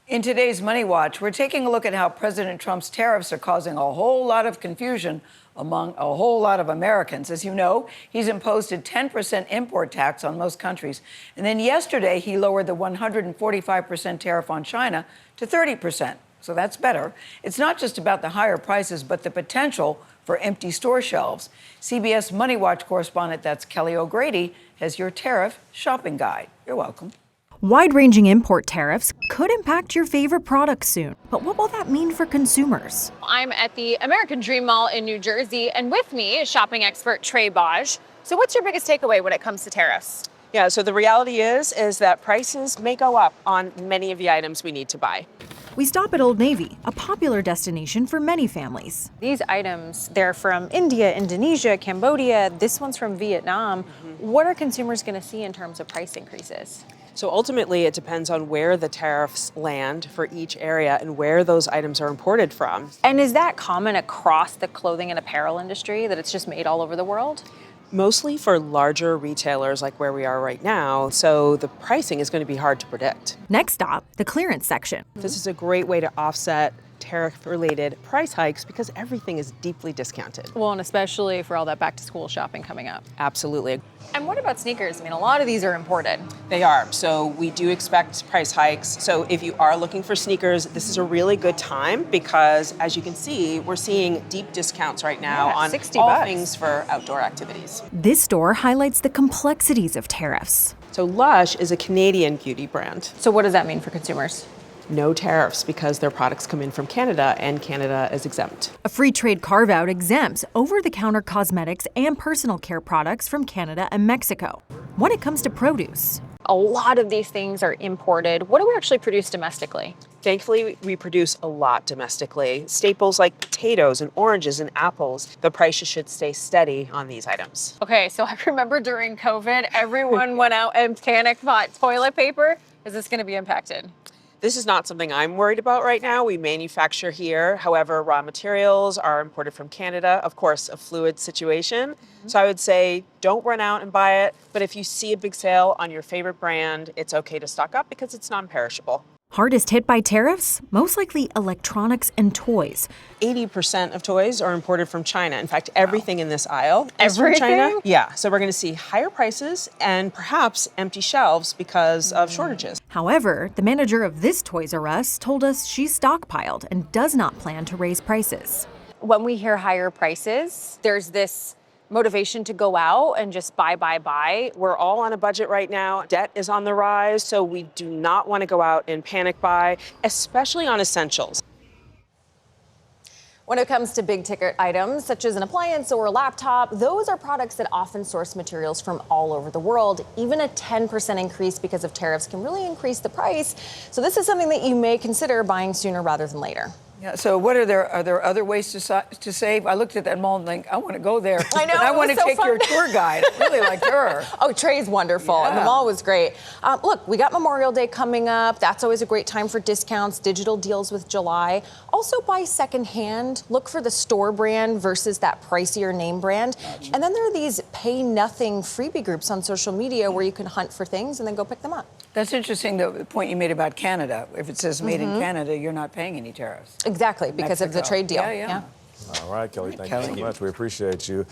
In today's Money Watch, we're taking a look at how President Trump's tariffs are causing a whole lot of confusion among a whole lot of Americans. As you know, he's imposed a 10% import tax on most countries. And then yesterday, he lowered the 145% tariff on China to 30%. So that's better. It's not just about the higher prices, but the potential for empty store shelves. CBS Money Watch correspondent, that's Kelly O'Grady, has your tariff shopping guide. You're welcome. Wide-ranging import tariffs could impact your favorite products soon. But what will that mean for consumers? I'm at the American Dream Mall in New Jersey, and with me is shopping expert Trey Baj. So what's your biggest takeaway when it comes to tariffs? Yeah, so the reality is that prices may go up on many of the items we need to buy. We stop at Old Navy, a popular destination for many families. These items, they're from India, Indonesia, Cambodia. This one's from Vietnam. What are consumers going to see in terms of price increases? So ultimately, it depends on where the tariffs land for each area and where those items are imported from. And is that common across the clothing and apparel industry, that it's just made all over the world? Mostly for larger retailers like where we are right now, so the pricing is going to be hard to predict. Next stop, the clearance section. This is a great way to offset tariff-related price hikes because everything is deeply discounted. Well, and especially for all that back-to-school shopping coming up. Absolutely. And what about sneakers? I mean, a lot of these are imported. They are. So we do expect price hikes. So if you are looking for sneakers, this is a really good time because, as you can see, we're seeing deep discounts right now on all things for outdoor activities. This store highlights the complexities of tariffs. So Lush is a Canadian beauty brand. So what does that mean for consumers? No tariffs because their products come in from Canada and Canada is exempt. A free trade carve-out exempts over-the-counter cosmetics and personal care products from Canada and Mexico. When it comes to produce, a lot of these things are imported. What do we actually produce domestically? Thankfully, we produce a lot domestically. Staples like potatoes and oranges and apples. The prices should stay steady on these items. Okay, so I remember during COVID, everyone went out and panic bought toilet paper. Is this going to be impacted? This is not something I'm worried about right now. We manufacture here. However, raw materials are imported from Canada. Of course, a fluid situation. So I would say don't run out and buy it. But if you see a big sale on your favorite brand, it's okay to stock up because it's non-perishable. Hardest hit by tariffs? Most likely electronics and toys. 80% of toys are imported from China. In fact, everything in this aisle is from China. Yeah, so we're going to see higher prices and perhaps empty shelves because of shortages. However, the manager of this Toys R Us told us she's stockpiled and does not plan to raise prices. When we hear higher prices, there's this motivation to go out and just buy. We're all on a budget right now. Debt is on the rise, so we do not want to go out and panic buy, especially on essentials. When it comes to big ticket items, such as an appliance or a laptop, those are products that often source materials from all over the world. Even a 10% increase because of tariffs can really increase the price. So this is something that you may consider buying sooner rather than later. Yeah, so are there other ways to save? I looked at that mall and think, I want to go there. I know. And I want to take fun. your tour guide. I really liked her. Oh, Trey's wonderful. Yeah. And the mall was great. Look, we got Memorial Day coming up. That's always a great time for discounts, digital deals with July. Also buy secondhand. Look for the store brand versus that pricier name brand. Gotcha. And then there are these pay nothing freebie groups on social media where you can hunt for things and then go pick them up. That's interesting, the point you made about Canada. If it says made in Canada, you're not paying any tariffs. Exactly, because of the trade deal. Yeah. All right, Kelly, thank you so much. We appreciate you.